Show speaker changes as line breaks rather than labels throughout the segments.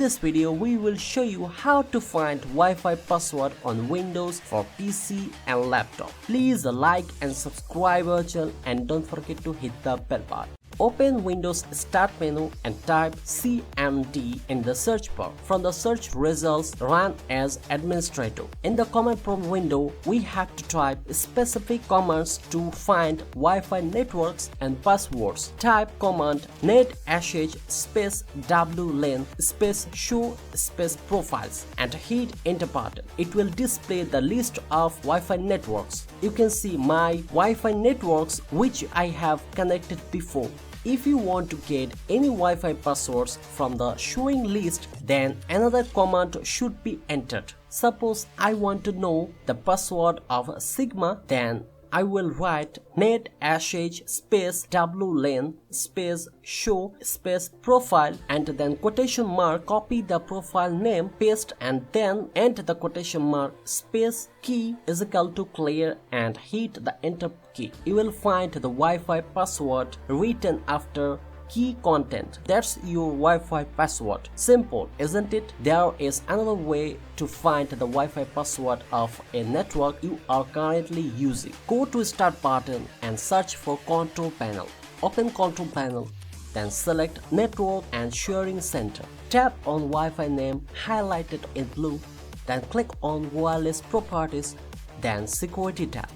This video we will show you how to find Wi-Fi password on Windows for PC and laptop. Please like and subscribe our channel and don't forget to hit the bell button. Open Windows Start menu and type CMD in the search bar. From the search results, run as administrator. In the command prompt window, we have to type specific commands to find Wi-Fi networks and passwords. Type command netsh space wlen space show space profiles and hit enter button. It will display the list of Wi-Fi networks. You can see my Wi-Fi networks which I have connected before. If you want to get any Wi-Fi passwords from the showing list, then another command should be entered. Suppose I want to know the password of Sigma, then I will write netsh space wlen space show space profile and then quotation mark, copy the profile name, paste and then enter the quotation mark space key is equal to clear and hit the enter key. You will find the Wi-Fi password written after key content. That's your Wi-Fi password. Simple, isn't it? There is another way to find the Wi-Fi password of a network you are currently using. Go to Start button and search for Control Panel. Open Control Panel, then select Network and Sharing Center. Tap on Wi-Fi name highlighted in blue, then click on Wireless Properties, then Security tab.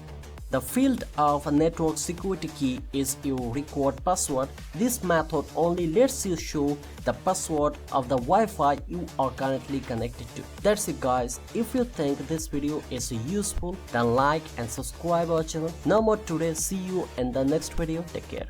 The field of a network security key is your required password. This method only lets you show the password of the Wi-Fi you are currently connected to. That's it guys. If you think this video is useful, then like and subscribe our channel. No more today. See you in the next video. Take care.